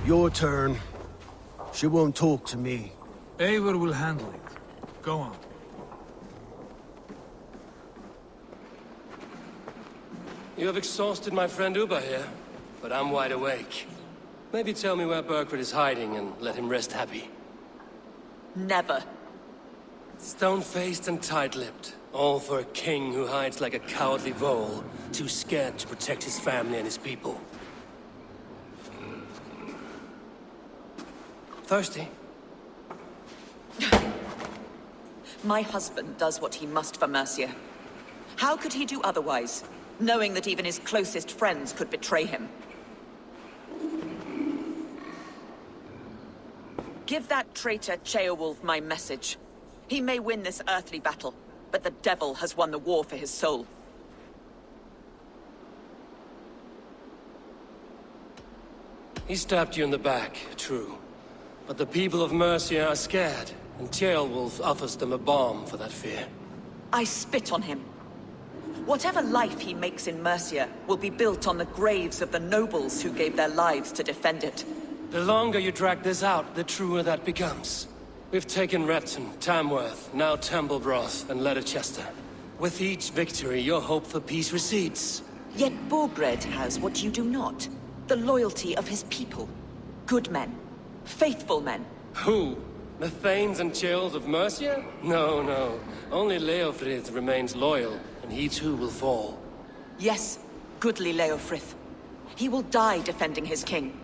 Your turn. She won't talk to me. Eivor will handle it. Go on. You have exhausted my friend Uba here, but I'm wide awake. Maybe tell me where Berkred is hiding and let him rest happy. Never. Stone-faced and tight-lipped. All for a king who hides like a cowardly vole, too scared to protect his family and his people. Thirsty? My husband does what he must for Mercia. How could he do otherwise, knowing that even his closest friends could betray him? Give that traitor Ceolwulf my message. He may win this earthly battle, but the devil has won the war for his soul. He stabbed you in the back, true. But the people of Mercia are scared, and Ceolwulf offers them a balm for that fear. I spit on him. Whatever life he makes in Mercia will be built on the graves of the nobles who gave their lives to defend it. The longer you drag this out, the truer that becomes. We've taken Repton, Tamworth, now Temblebroth, and Ledechester. With each victory, your hope for peace recedes. Yet Borgred has what you do not. The loyalty of his people. Good men. Faithful men. Who? The Thanes and Chills of Mercia? No, no. Only Leofried remains loyal, and he too will fall. Yes, goodly Leofrith. He will die defending his king.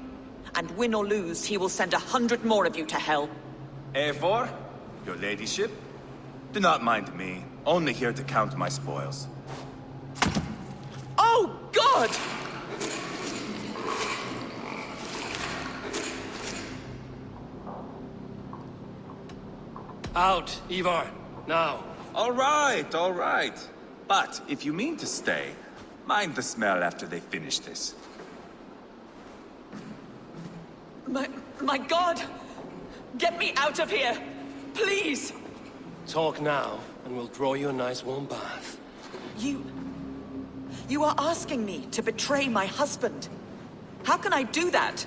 And win or lose, he will send 100 more of you to hell. Eivor, your ladyship? Do not mind me. Only here to count my spoils. Oh, God! Out, Ivar. Now. All right, all right. But if you mean to stay, mind the smell after they finish this. My God! Get me out of here! Please! Talk now, and we'll draw you a nice warm bath. You are asking me to betray my husband. How can I do that?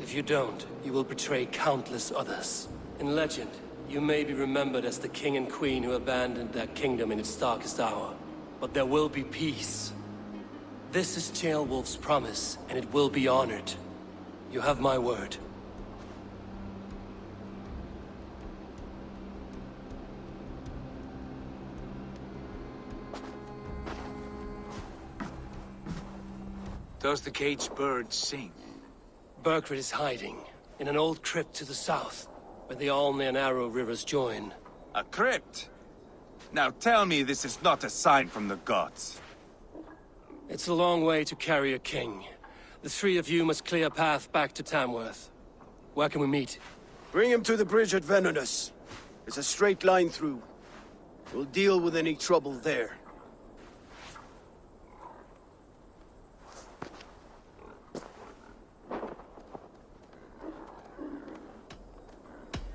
If you don't, you will betray countless others. In legend, you may be remembered as the king and queen who abandoned their kingdom in its darkest hour. But there will be peace. This is Ceolwulf's promise, and it will be honored. You have my word. Does the caged bird sing? Berkred is hiding in an old crypt to the south, where the Alne and Arrow rivers join. A crypt? Now tell me this is not a sign from the gods. It's a long way to carry a king. The three of you must clear a path back to Tamworth. Where can we meet? Bring him to the bridge at Venonus. It's a straight line through. We'll deal with any trouble there.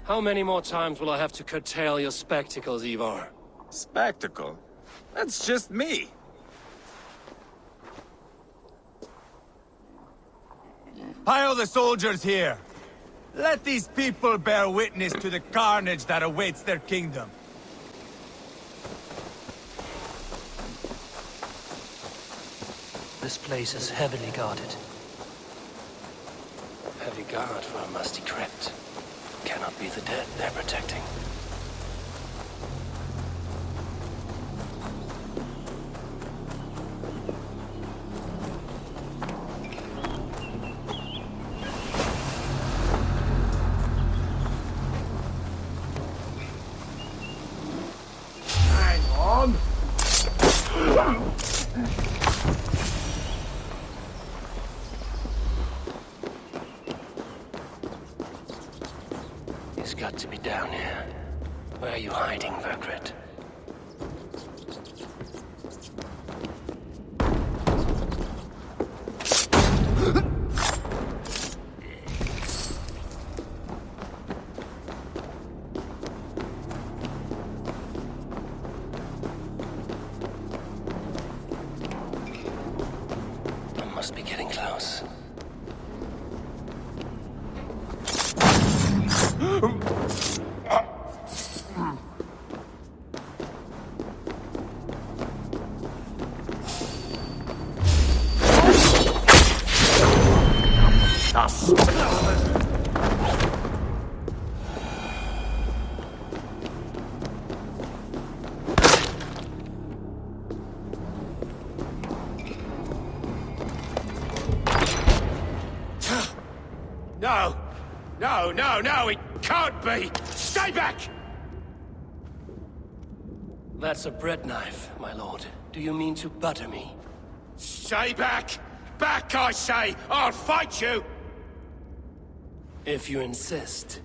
How many more times will I have to curtail your spectacles, Ivar? Spectacle? That's just me. Pile the soldiers here. Let these people bear witness to the carnage that awaits their kingdom. This place is heavily guarded. Heavy guard for a musty crypt. Cannot be the dead they're protecting. Hang on! He's got to be down here. Where are you hiding, Berkred? I must be getting close. No! No, no, no, it can't be! Stay back! That's a bread knife, my lord. Do you mean to butter me? Stay back! Back, I say! I'll fight you! If you insist.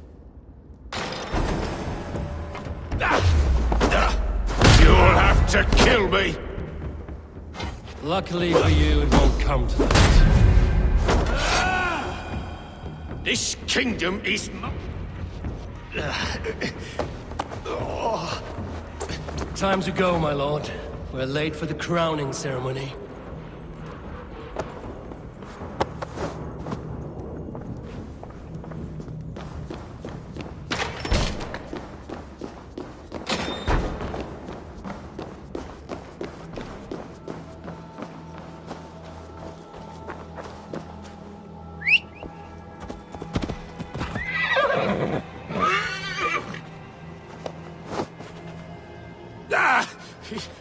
You'll have to kill me! Luckily for you, it won't come to that. This kingdom is Time to go, my lord. We're late for the crowning ceremony.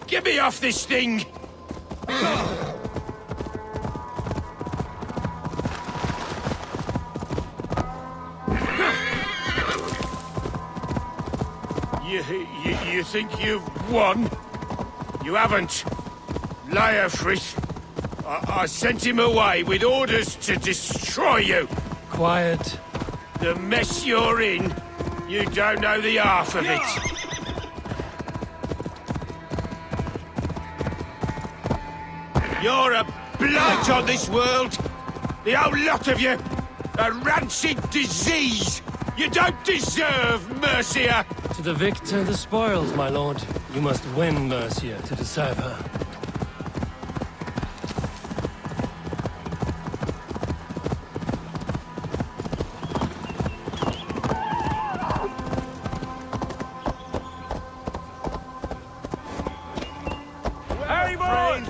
Get me off this thing! You think you've won? You haven't. Leopride. I sent him away with orders to destroy you. Quiet. The mess you're in, you don't know the half of it. You're a blight on this world! The whole lot of you! A rancid disease! You don't deserve Mercia! To the victor, the spoils, my lord. You must win Mercia to deserve her.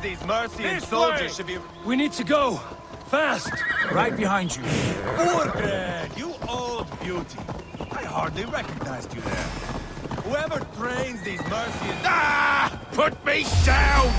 These Mercian soldiers should be... We need to go! Fast! Right behind you. Burgred, you old beauty. I hardly recognized you there. Whoever trains these Mercians... Ah! Put me down!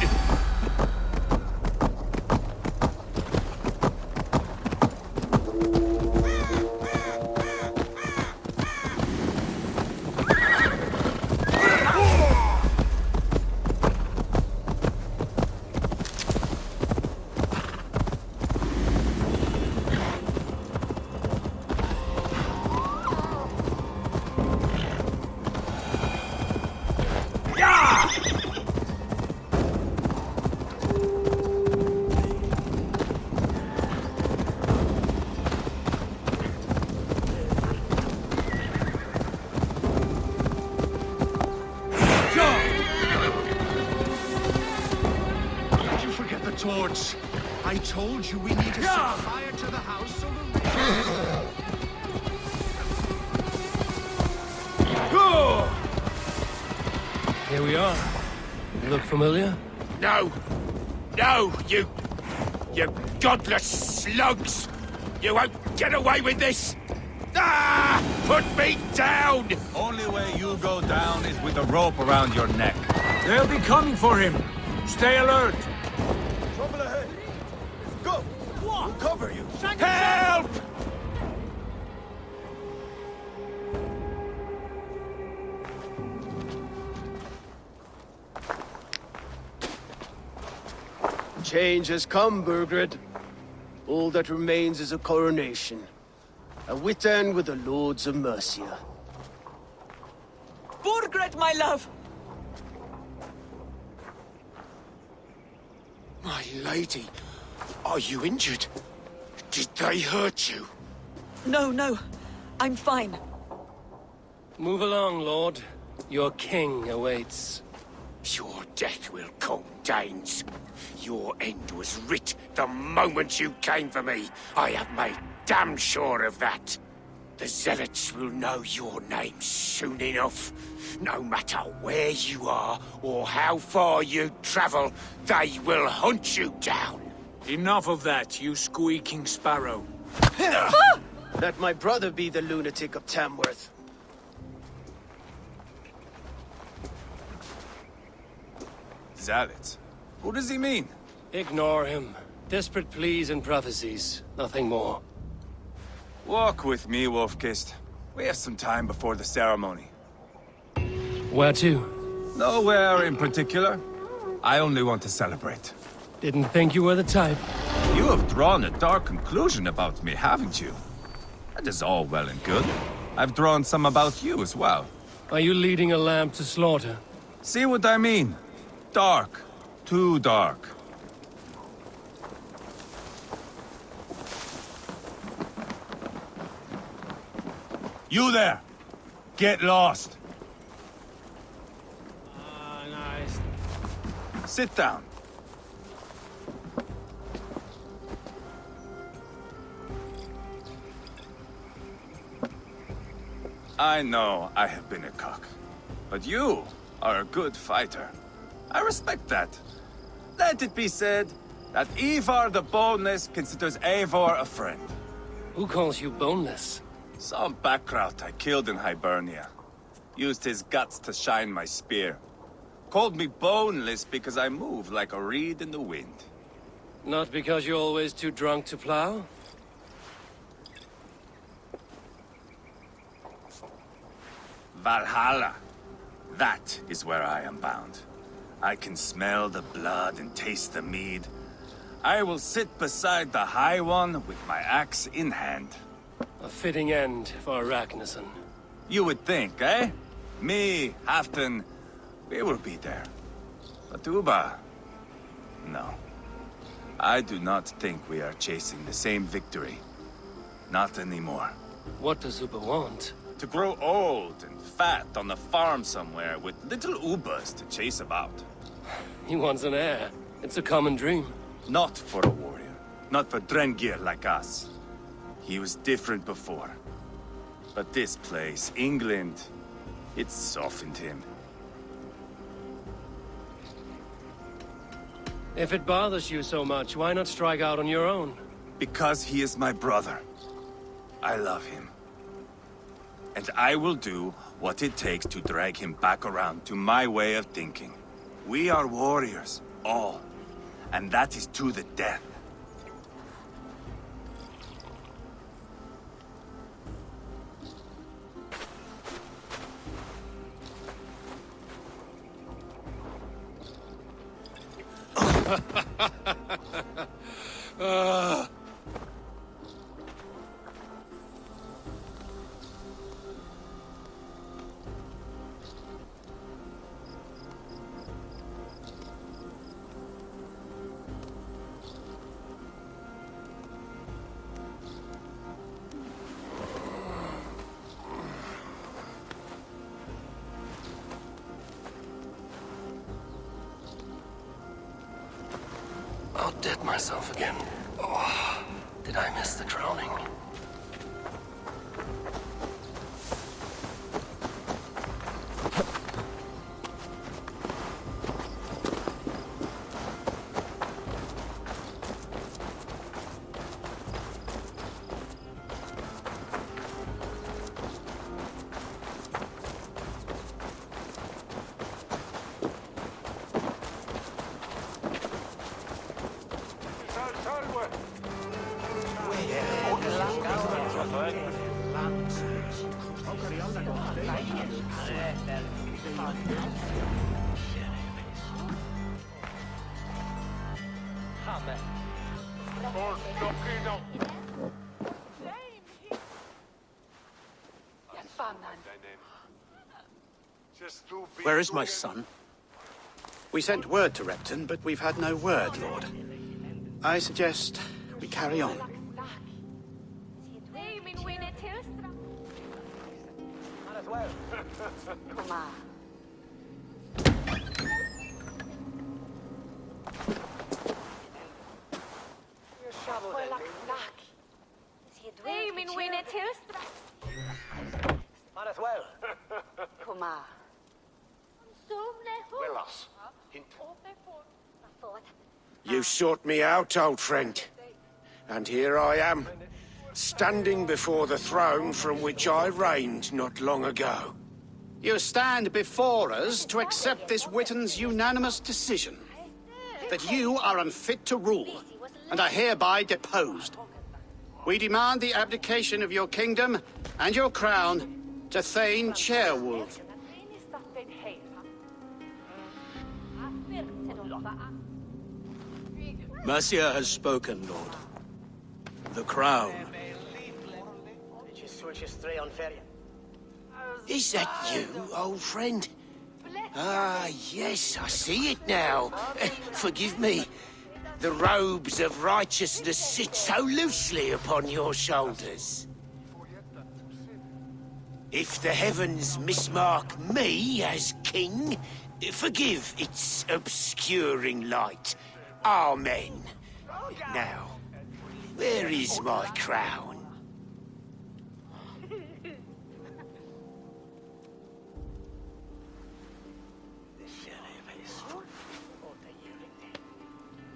Torch. I told you we need to set fire to the house so the... Here we are. Look familiar? No! No, you godless slugs! You won't get away with this! Ah! Put me down! Only way you go down is with a rope around your neck. They'll be coming for him. Stay alert. Trouble ahead. Go! We'll cover you. Help! Change has come, Burgred. All that remains is a coronation. A witan with the Lords of Mercia. Burgred, my love! My lady, are you injured? Did they hurt you? No, no. I'm fine. Move along, Lord. Your king awaits. Your death will come, Danes. Your end was writ the moment you came for me. I have made damn sure of that. The Zealots will know your name soon enough. No matter where you are or how far you travel, they will hunt you down. Enough of that, you squeaking sparrow. Let my brother be the lunatic of Tamworth. Zealots? Who does he mean? Ignore him. Desperate pleas and prophecies, nothing more. Walk with me, Wolfkist. We have some time before the ceremony. Where to? Nowhere in particular. I only want to celebrate. Didn't think you were the type. You have drawn a dark conclusion about me, haven't you? That is all well and good. I've drawn some about you as well. Are you leading a lamb to slaughter? See what I mean? Dark. Too dark. You there! Get lost! Nice. Sit down. I know I have been a cock, but you are a good fighter. I respect that. Let it be said that Ivar the Boneless considers Eivor a friend. Who calls you boneless? Some backrout I killed in Hibernia. Used his guts to shine my spear. Called me boneless because I move like a reed in the wind. Not because you're always too drunk to plow? Valhalla. That is where I am bound. I can smell the blood and taste the mead. I will sit beside the High One with my axe in hand. A fitting end for Arachnason. You would think, eh? Me, Halfdan, we will be there. But Uba... no. I do not think we are chasing the same victory. Not anymore. What does Uba want? To grow old and fat on the farm somewhere with little Ubas to chase about. He wants an heir. It's a common dream. Not for a warrior. Not for Drengir like us. He was different before. But this place, England, it softened him. If it bothers you so much, why not strike out on your own? Because he is my brother. I love him. And I will do what it takes to drag him back around to my way of thinking. We are warriors, all. And that is to the death. Outdid myself again. Oh, did I miss the crowning? Where is my son? We sent word to Repton, but we've had no word, Lord. I suggest we carry on. You sought me out, old friend. And here I am, standing before the throne from which I reigned not long ago. You stand before us to accept this Witten's unanimous decision. That you are unfit to rule, and are hereby deposed. We demand the abdication of your kingdom and your crown to Thane Chairwolf. Mercia has spoken, Lord. The crown. Is that you, old friend? Ah, yes, I see it now. Forgive me. The robes of righteousness sit so loosely upon your shoulders. If the heavens mismark me as king, forgive its obscuring light. Amen. Now, where is my crown?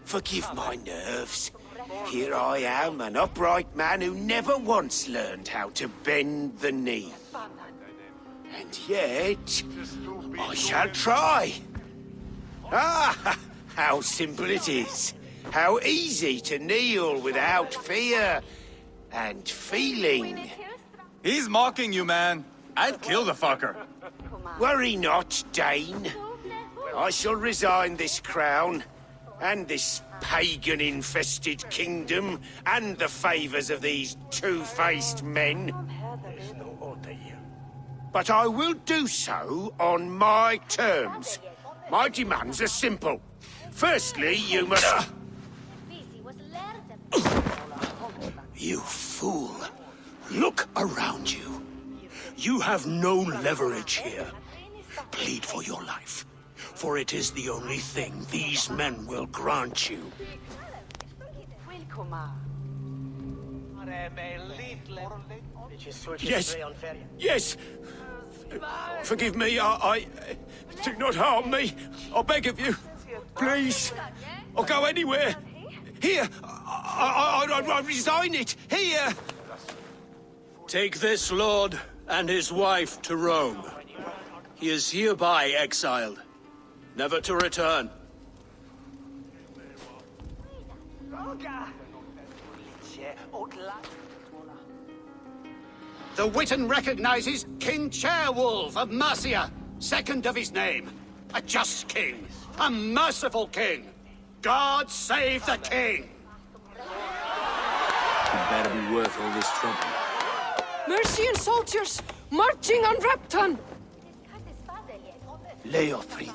Forgive my nerves. Here I am, an upright man who never once learned how to bend the knee. And yet, I shall try. Ah, how simple it is. How easy to kneel without fear and feeling. He's mocking you, man. I'd kill the fucker. Worry not, Dane. I shall resign this crown, and this pagan-infested kingdom, and the favors of these two-faced men. But I will do so on my terms. My demands are simple. Firstly, you must... You fool. Look around you. You have no leverage here. Plead for your life, for it is the only thing these men will grant you. Yes, yes. Forgive me, I... Do not harm me. I beg of you. Please. I'll go anywhere. Here. I resign it. Here. Take this lord and his wife to Rome. He is hereby exiled, never to return. The Witten recognizes King Chairwolf of Mercia, second of his name. A just king, a merciful king. God save the king! It better be worth all this trouble. Mercian soldiers, marching on Repton! Leopride.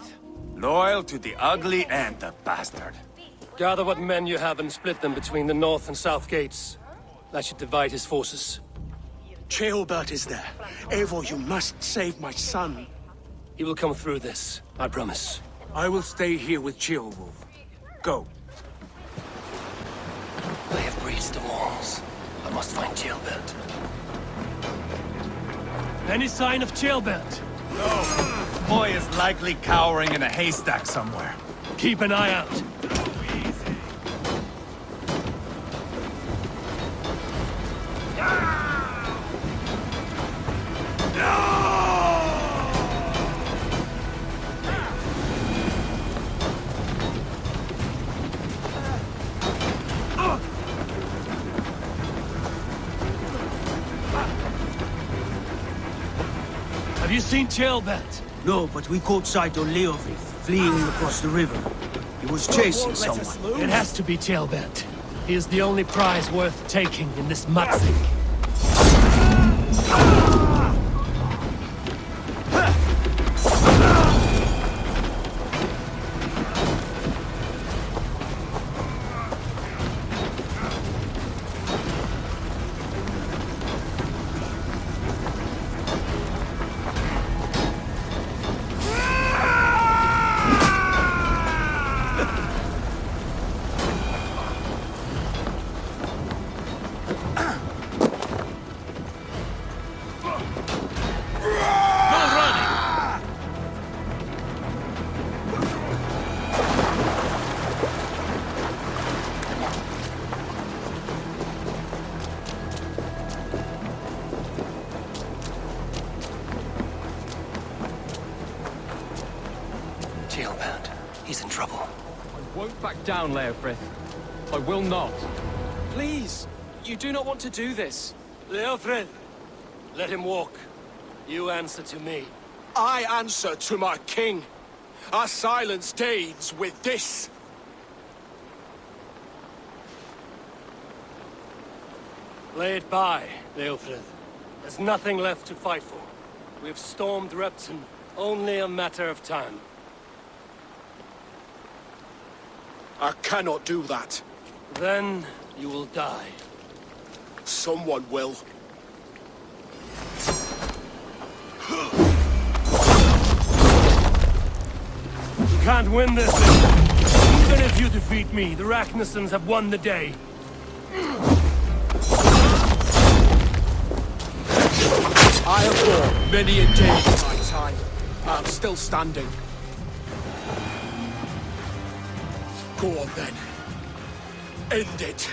Loyal to the ugly and the bastard. Gather what men you have and split them between the north and south gates. That should divide his forces. Ceolbert is there. Eivor, you must save my son. He will come through this, I promise. I will stay here with Ceolwulf. Go. They have breached the walls. I must find Ceolbert. Any sign of Ceolbert? No. Boy is likely cowering in a haystack somewhere. Keep an eye out. Have you seen Ceolbert? No, but we caught sight of Leopride fleeing across the river. He was chasing someone. It has to be Ceolbert. He is the only prize worth taking in this mutzing. Jailbird. He's in trouble. I won't back down, Leoprith. I will not. Please! You do not want to do this. Leofrid, let him walk. You answer to me. I answer to my king. I silence Danes with this. Lay it by, Leofrid. There's nothing left to fight for. We've stormed Repton. Only a matter of time. I cannot do that. Then you will die. Someone will. You can't win this. Even if you defeat me, the Ragnarsons have won the day. I have fought many a day in my time. I'm still standing. Go on then. End it.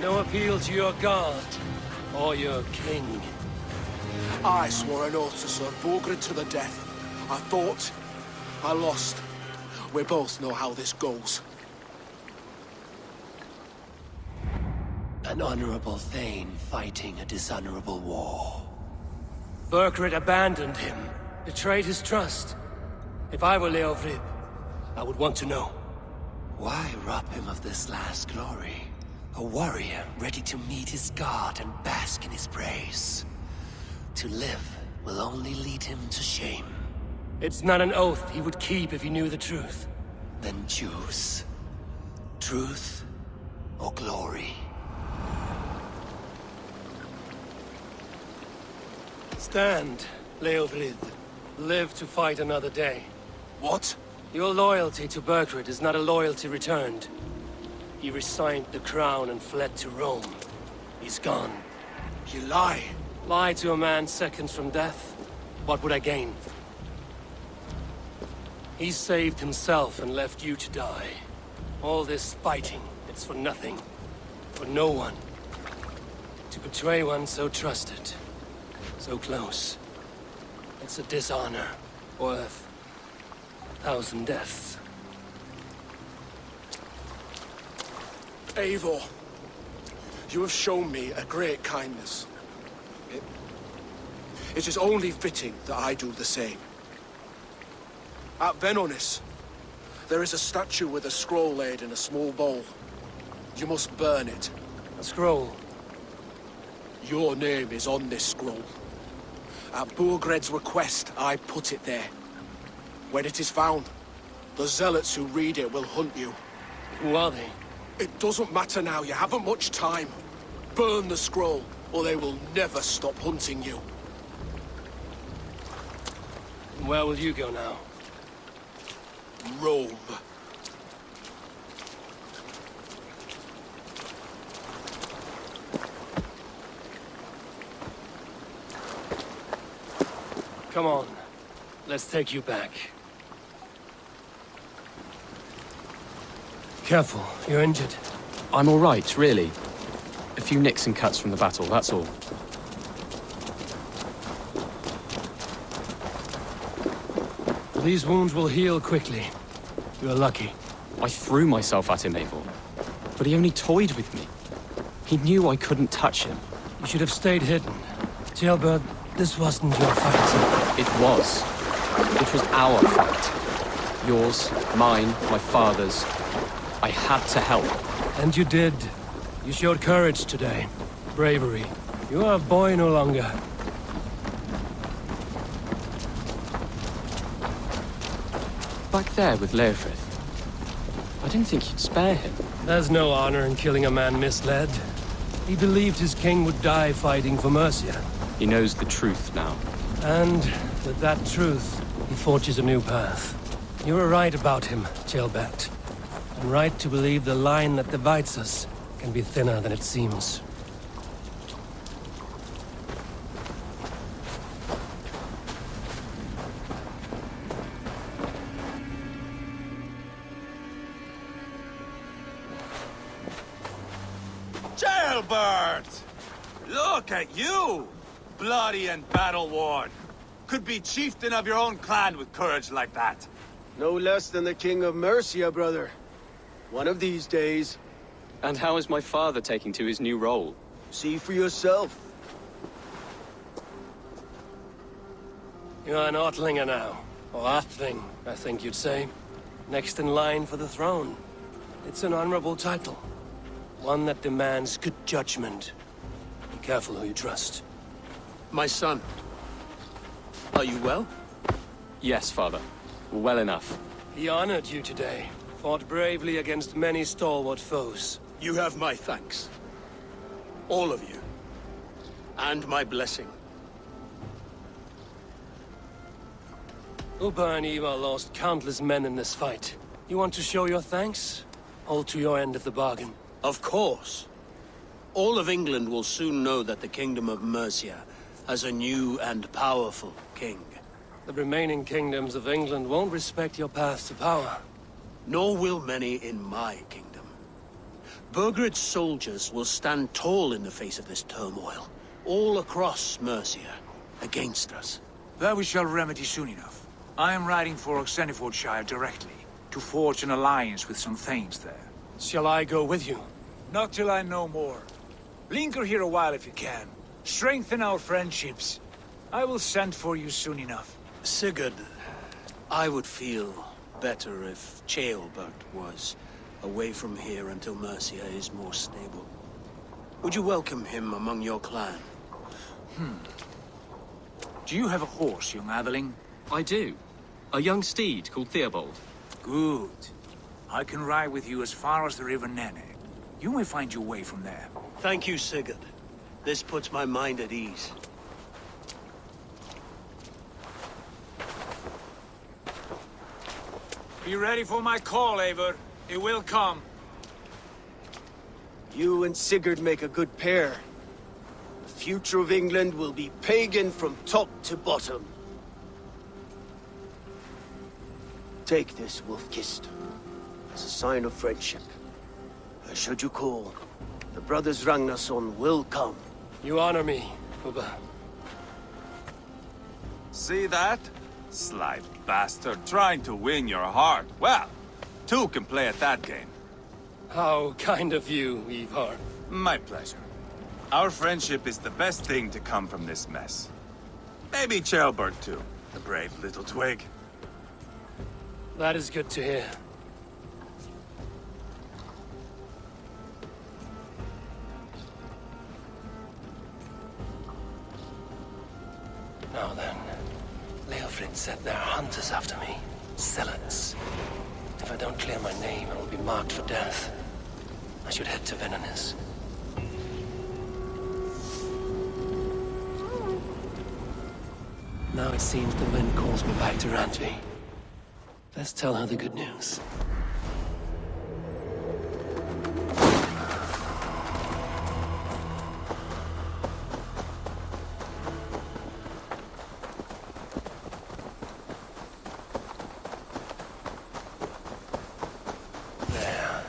No appeal to your god or your king. I swore an oath to serve Borgred to the death. I fought. I lost. We both know how this goes. An honorable Thane fighting a dishonorable war. Burkred abandoned him, betrayed his trust. If I were Leofrid, I would want to know. Why rob him of this last glory? A warrior ready to meet his god and bask in his praise. To live will only lead him to shame. It's not an oath he would keep if he knew the truth. Then choose. Truth or glory. Stand, Leofrid. Live to fight another day. What? Your loyalty to Burkred is not a loyalty returned. He resigned the crown and fled to Rome. He's gone. You lie. Lie to a man seconds from death? What would I gain? He saved himself and left you to die. All this fighting, it's for nothing. For no one. To betray one so trusted. So close. It's a dishonor worth 1,000 deaths. Eivor, you have shown me a great kindness. It is only fitting that I do the same. At Venonis, there is a statue with a scroll laid in a small bowl. You must burn it. A scroll? Your name is on this scroll. At Burgred's request, I put it there. When it is found, the zealots who read it will hunt you. Who are they? It doesn't matter now, you haven't much time. Burn the scroll, or they will never stop hunting you. Where will you go now? Rome. Come on. Let's take you back. Careful, you're injured. I'm all right, really. A few nicks and cuts from the battle, that's all. These wounds will heal quickly. You're lucky. I threw myself at him, Eivor. But he only toyed with me. He knew I couldn't touch him. You should have stayed hidden. Jailbird, this wasn't your fight. It was. It was our fight. Yours, mine, my father's. I had to help. And you did. You showed courage today. Bravery. You are a boy no longer. Back there with Leofrith. I didn't think you'd spare him. There's no honor in killing a man misled. He believed his king would die fighting for Mercia. He knows the truth now. And with that truth, he forges a new path. You were right about him, Jailbert. And right to believe the line that divides us can be thinner than it seems. Jailbird! Look at you! Bloody and battle-worn. Could be chieftain of your own clan with courage like that. No less than the King of Mercia, brother. One of these days. And how is my father taking to his new role? See for yourself. You're an Ortlinger now. Or Athling, I think you'd say. Next in line for the throne. It's an honorable title. One that demands good judgment. Be careful who you trust. My son. Are you well? Yes, father. Well enough. He honored you today. Fought bravely against many stalwart foes. You have my thanks. All of you. And my blessing. Upa and Eva lost countless men in this fight. You want to show your thanks? Hold to your end of the bargain. Of course. All of England will soon know that the Kingdom of Mercia has a new and powerful king. The remaining kingdoms of England won't respect your path to power. Nor will many in my kingdom. Burgred's soldiers will stand tall in the face of this turmoil, all across Mercia, against us. That we shall remedy soon enough. I am riding for Oxenfordshire directly, to forge an alliance with some thanes there. Shall I go with you? Not till I know more. Linger here a while if you can. Strengthen our friendships. I will send for you soon enough. Sigurd, I would feel better if Ceolbert was away from here until Mercia is more stable. Would you welcome him among your clan? Do you have a horse, young atheling? I do. A young steed called Theobald. Good. I can ride with you as far as the River Nene. You may find your way from there. Thank you, Sigurd. This puts my mind at ease. Be ready for my call, Eivor. It will come. You and Sigurd make a good pair. The future of England will be pagan from top to bottom. Take this, Wolf-Kissed, as a sign of friendship. Should you call, the brothers Ragnarsson will come. You honor me, Uba. See that? Sly bastard, trying to win your heart. Well, two can play at that game. How kind of you, Ivar. My pleasure. Our friendship is the best thing to come from this mess. Maybe Ceolbert too, the brave little twig. That is good to hear. Now then, Leopryd said there are hunters after me. Zealots. If I don't clear my name, I will be marked for death. I should head to Venanis. Now it seems the wind calls me back to Randvi. Let's tell her the good news. There.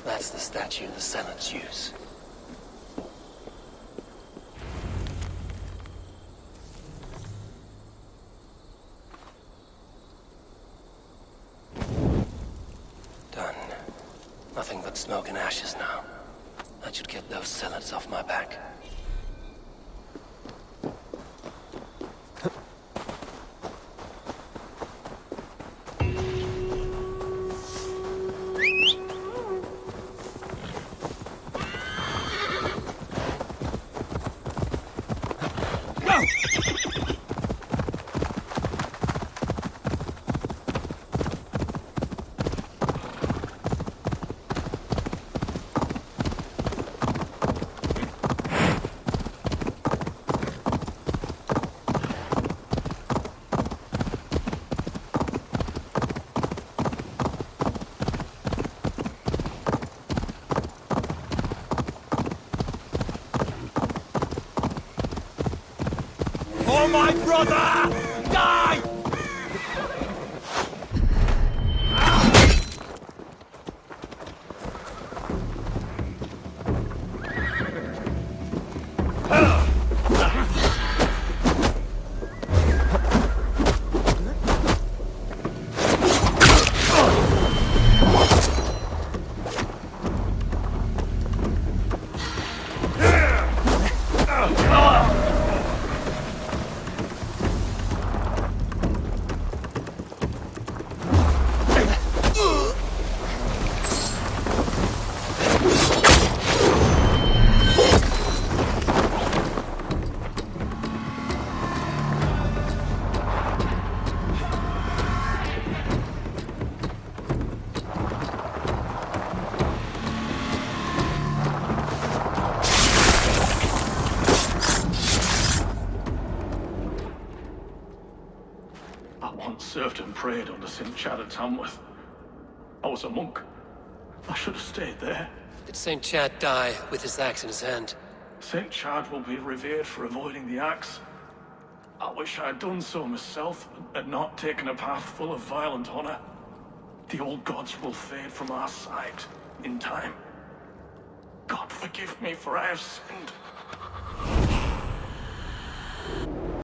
That's the statue the Zealots use. Nothing but smoke and ashes now. That should get those zealots off my back. For my brother! Die! served and prayed under St. Chad at Tamworth. I was a monk. I should have stayed there. Did St. Chad die with his axe in his hand? St. Chad will be revered for avoiding the axe. I wish I had done so myself, and not taken a path full of violent honor. The old gods will fade from our sight in time. God forgive me, for I have sinned.